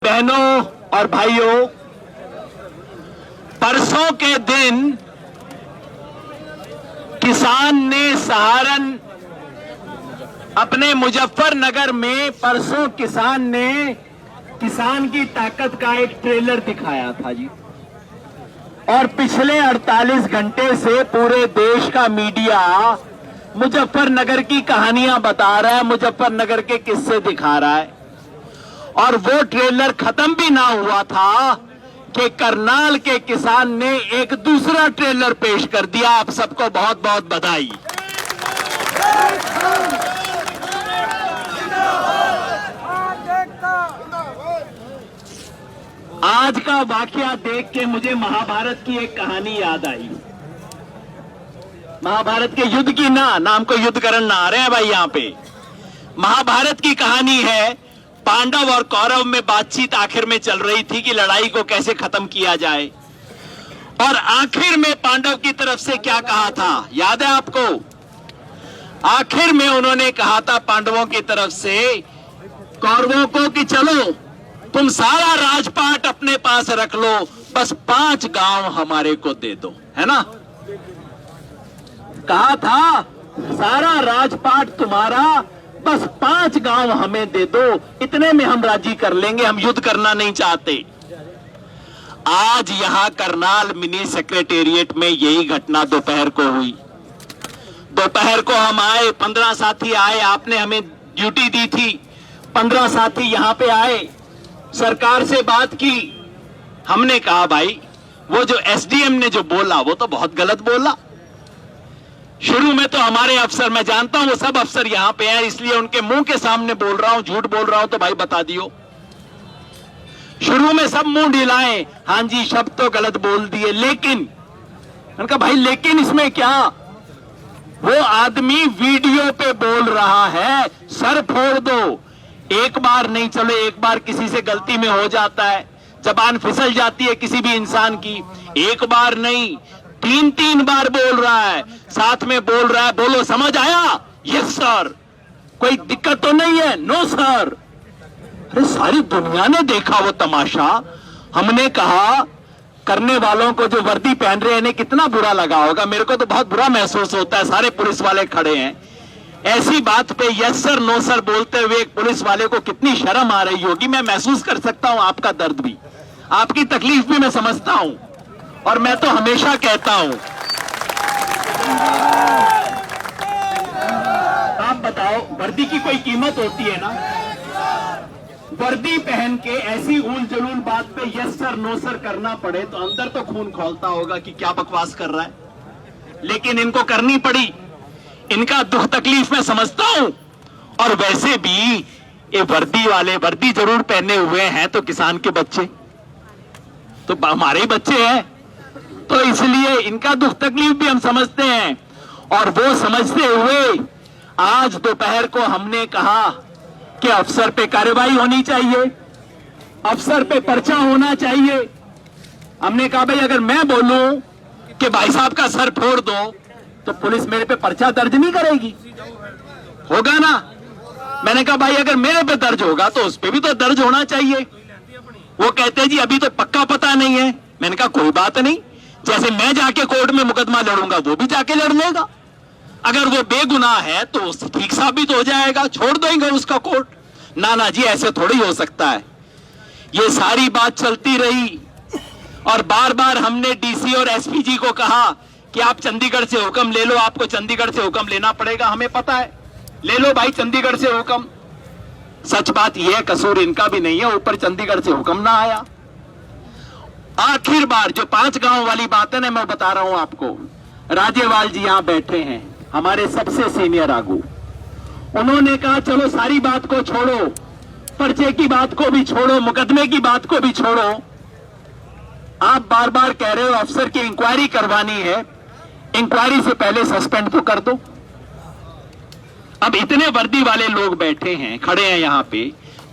बहनों और भाइयों, परसों के दिन किसान ने सहारन अपने मुजफ्फरनगर में परसों किसान ने किसान की ताकत का एक ट्रेलर दिखाया था जी। और पिछले 48 घंटे से पूरे देश का मीडिया मुजफ्फरनगर की कहानियां बता रहा है, मुजफ्फरनगर के किस्से दिखा रहा है। और वो ट्रेलर खत्म भी ना हुआ था कि करनाल के किसान ने एक दूसरा ट्रेलर पेश कर दिया। आप सबको बहुत बहुत बधाई। आज का वाकया देख के मुझे महाभारत की एक कहानी याद आई। महाभारत के युद्ध की ना, नाम को युद्ध करण ना आ रहे हैं भाई यहां पे। महाभारत की कहानी है। पांडव और कौरव में बातचीत आखिर में चल रही थी कि लड़ाई को कैसे खत्म किया जाए। और आखिर में पांडव की तरफ से क्या कहा था, याद है आपको? आखिर में उन्होंने कहा था पांडवों की तरफ से कौरवों को कि चलो तुम सारा राजपाट अपने पास रख लो, बस 5 गांव हमारे को दे दो, है ना? कहा था सारा राजपाट तुम्हारा, बस 5 गांव हमें दे दो, इतने में हम राजी कर लेंगे, हम युद्ध करना नहीं चाहते। आज यहां करनाल मिनी सेक्रेटेरिएट में यही घटना दोपहर को हुई। दोपहर को हम आए, 15 साथी आए, आपने हमें ड्यूटी दी थी। 15 साथी यहां पे आए, सरकार से बात की। हमने कहा भाई वो जो एसडीएम ने जो बोला वो तो बहुत गलत बोला। शुरू में तो हमारे अफसर, मैं जानता हूं वो सब अफसर यहां पे हैं, इसलिए उनके मुंह के सामने बोल रहा हूं, झूठ बोल रहा हूं तो भाई बता दियो। शुरू में सब मुंह ढिलाए, हां जी शब्द तो गलत बोल दिए, लेकिन उनका भाई लेकिन इसमें क्या? वो आदमी वीडियो पे बोल रहा है सर फोड़ दो। एक बार नहीं, चलो एक बार किसी से गलती में हो जाता है, जबान फिसल जाती है किसी भी इंसान की। एक बार नहीं, 3 बार बोल रहा है, साथ में बोल रहा है बोलो समझ आया, यस सर, कोई दिक्कत तो नहीं है, नो सर। अरे सारी दुनिया ने देखा वो तमाशा। हमने कहा करने वालों को जो वर्दी पहन रहे हैं इन्हें कितना बुरा लगा होगा। मेरे को तो बहुत बुरा महसूस होता है, सारे पुलिस वाले खड़े हैं, ऐसी बात पे यस सर नो सर बोलते हुए एक पुलिस वाले को कितनी शर्म आ रही होगी। मैं महसूस कर सकता हूं आपका दर्द भी, आपकी तकलीफ भी मैं समझता हूं। और मैं तो हमेशा कहता हूं, आप बताओ वर्दी की कोई कीमत होती है ना? वर्दी पहन के ऐसी उल जलूल बात पे यस सर नो सर करना पड़े तो अंदर तो खून खौलता होगा कि क्या बकवास कर रहा है, लेकिन इनको करनी पड़ी। इनका दुख तकलीफ मैं समझता हूं। और वैसे भी ये वर्दी वाले वर्दी जरूर पहने हुए हैं तो किसान के बच्चे तो हमारे ही बच्चे हैं, तो इसलिए इनका दुख तकलीफ भी हम समझते हैं। और वो समझते हुए आज दोपहर को हमने कहा कि अफसर पे कार्रवाई होनी चाहिए, अफसर पे पर्चा होना चाहिए। हमने कहा भाई अगर मैं बोलूं कि भाई साहब का सर फोड़ दो तो पुलिस मेरे पे पर्चा दर्ज नहीं करेगी, होगा ना? मैंने कहा भाई अगर मेरे पे दर्ज होगा तो उस पे भी तो दर्ज होना चाहिए। वो कहते जी अभी तो पक्का पता नहीं है। मैंने कहा कोई बात नहीं, जैसे मैं जाके कोर्ट में मुकदमा लड़ूंगा वो भी जाके लड़ लेगा। अगर वो बेगुनाह है तो ठीक साबित हो जाएगा, छोड़ देंगे उसका कोर्ट। ना जी ऐसे थोड़ी हो सकता है। ये सारी बात चलती रही और बार बार हमने डीसी और एसपी जी को कहा कि आप चंडीगढ़ से हुक्म ले लो, आपको चंडीगढ़ से हुक्म लेना पड़ेगा, हमें पता है, ले लो भाई चंडीगढ़ से हुक्म। सच बात यह है कसूर इनका भी नहीं है, ऊपर चंडीगढ़ से हुक्म ना आया। आखिर बार जो 5 गांव वाली बात है ना, मैं बता रहा हूं आपको, राजेवाल जी यहां बैठे हैं, हमारे सबसे सीनियर आगू। उन्होंने कहा चलो सारी बात को छोड़ो, पर्चे की बात को भी छोड़ो, मुकदमे की बात को भी छोड़ो, आप बार बार कह रहे हो अफसर की इंक्वायरी करवानी है, इंक्वायरी से पहले सस्पेंड तो कर दो। अब इतने वर्दी वाले लोग बैठे हैं, खड़े हैं यहां पे,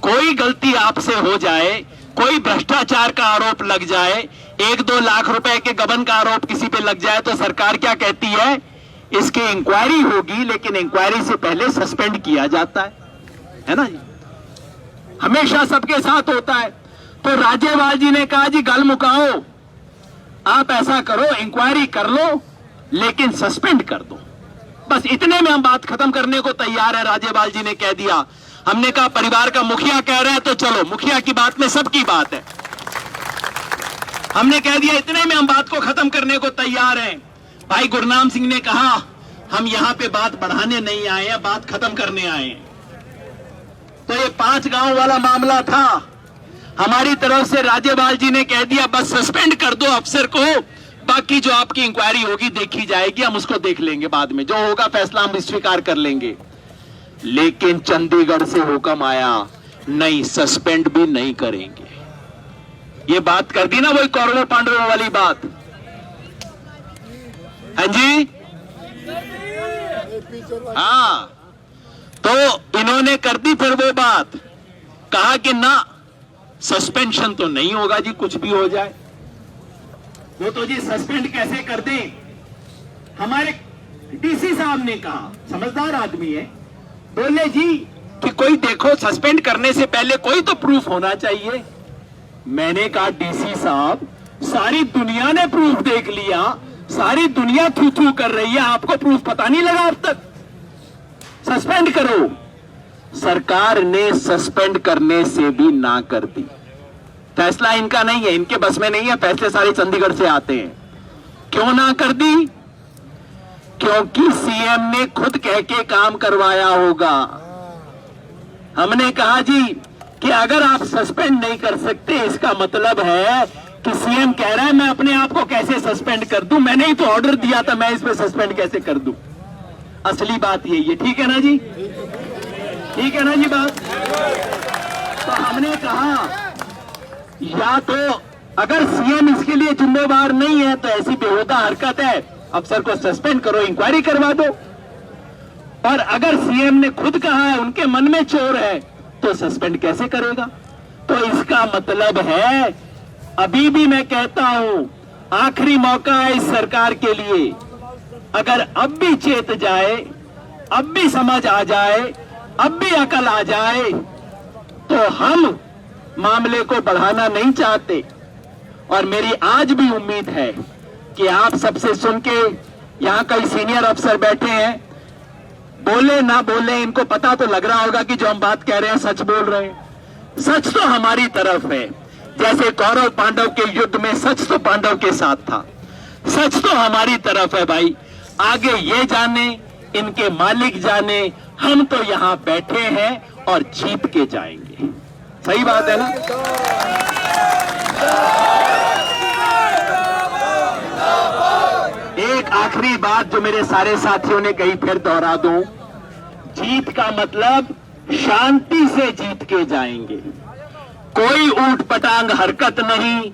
कोई गलती आपसे हो जाए, कोई भ्रष्टाचार का आरोप लग जाए, 1-2 लाख रुपए के गबन का आरोप किसी पे लग जाए तो सरकार क्या कहती है? इसकी इंक्वायरी होगी, लेकिन इंक्वायरी से पहले सस्पेंड किया जाता है ना जी? हमेशा सबके साथ होता है। तो राज्यपाल जी ने कहा जी गल मुकाओ, आप ऐसा करो इंक्वायरी कर लो लेकिन सस्पेंड कर दो। बस इतने में हम बात खत्म करने को तैयार है। राज्यपाल जी ने कह दिया। हमने कहा परिवार का मुखिया कह रहे हैं तो चलो, मुखिया की बात में सबकी बात है। हमने कह दिया इतने में हम बात को खत्म करने को तैयार हैं। भाई गुरनाम सिंह ने कहा हम यहां पे बात बढ़ाने नहीं आए हैं, बात खत्म करने आए हैं। तो ये 5 गांव वाला मामला था। हमारी तरफ से राज्यपाल जी ने कह दिया बस सस्पेंड कर दो अफसर को, बाकी जो आपकी इंक्वायरी होगी देखी जाएगी, हम उसको देख लेंगे बाद में, जो होगा फैसला हम स्वीकार कर लेंगे। लेकिन चंडीगढ़ से हुक्म आया नहीं, सस्पेंड भी नहीं करेंगे। ये बात कर दी ना वही कौरवों पांडवों वाली बात। हाँ जी, हाँ, तो इन्होंने कर दी फिर वो बात, कहा कि ना सस्पेंशन तो नहीं होगा जी, कुछ भी हो जाए। वो तो जी सस्पेंड कैसे कर दें। हमारे डीसी साहब ने कहा, समझदार आदमी है, बोले जी कि कोई देखो सस्पेंड करने से पहले कोई तो प्रूफ होना चाहिए। मैंने कहा डीसी साहब सारी दुनिया ने प्रूफ देख लिया, सारी दुनिया थू थू कर रही है, आपको प्रूफ पता नहीं लगा अब तक, सस्पेंड करो। सरकार ने सस्पेंड करने से भी ना कर दी। फैसला इनका नहीं है, इनके बस में नहीं है, फैसले सारे चंडीगढ़ से आते हैं। क्यों ना कर दी? क्योंकि सीएम ने खुद कह के काम करवाया होगा। हमने कहा जी कि अगर आप सस्पेंड नहीं कर सकते, इसका मतलब है कि सीएम कह रहा है मैं अपने आप को कैसे सस्पेंड कर दूं, मैंने ही तो ऑर्डर दिया था, मैं इस पे सस्पेंड कैसे कर दूं। असली बात यही है, ठीक है ना जी, ठीक है ना जी बात। तो हमने कहा या तो अगर सीएम इसके लिए जिम्मेवार नहीं है तो ऐसी बेहुदा हरकत है, अफसर को सस्पेंड करो, इंक्वायरी करवा दो। और अगर सीएम ने खुद कहा है उनके मन में चोर है तो सस्पेंड कैसे करेगा। तो इसका मतलब है, अभी भी मैं कहता हूं आखिरी मौका है इस सरकार के लिए, अगर अब भी चेत जाए, अब भी समझ आ जाए, अब भी अकल आ जाए, तो हम मामले को बढ़ाना नहीं चाहते। और मेरी आज भी उम्मीद है कि आप सबसे सुन के, यहां कई सीनियर अफसर बैठे हैं, बोले ना बोले इनको पता तो लग रहा होगा कि जो हम बात कह रहे हैं सच बोल रहे हैं। सच तो हमारी तरफ है, जैसे कौरव पांडव के युद्ध में सच तो पांडव के साथ था, सच तो हमारी तरफ है भाई। आगे ये जाने, इनके मालिक जाने, हम तो यहां बैठे हैं और जीत के जाएंगे। सही बात है ना। एक आखिरी बात जो मेरे सारे साथियों ने कही फिर दोहरा दूं, जीत का मतलब शांति से जीत के जाएंगे। कोई ऊट पटांग हरकत नहीं,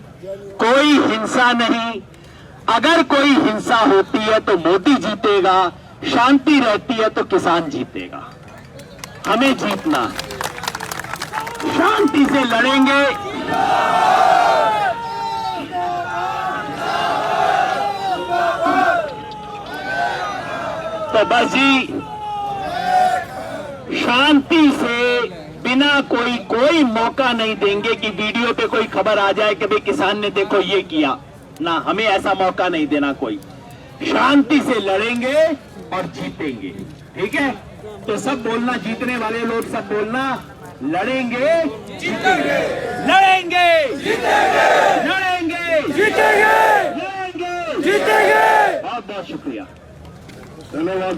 कोई हिंसा नहीं। अगर कोई हिंसा होती है तो मोदी जीतेगा, शांति रहती है तो किसान जीतेगा। हमें जीतना है, शांति से लड़ेंगे। तो बस जी शांति से, बिना कोई मौका नहीं देंगे कि वीडियो पे कोई खबर आ जाए कि भाई किसान ने देखो ये किया ना, हमें ऐसा मौका नहीं देना। कोई शांति से लड़ेंगे और जीतेंगे, ठीक है। तो सब बोलना, जीतने वाले लोग सब बोलना, लड़ेंगे जीतेंगे, लड़ेंगे जीतेंगे, लड़ेंगे जीतेंगे, लड़ेंगे जीतेंगे। बहुत बहुत शुक्रिया, धन्यवाद।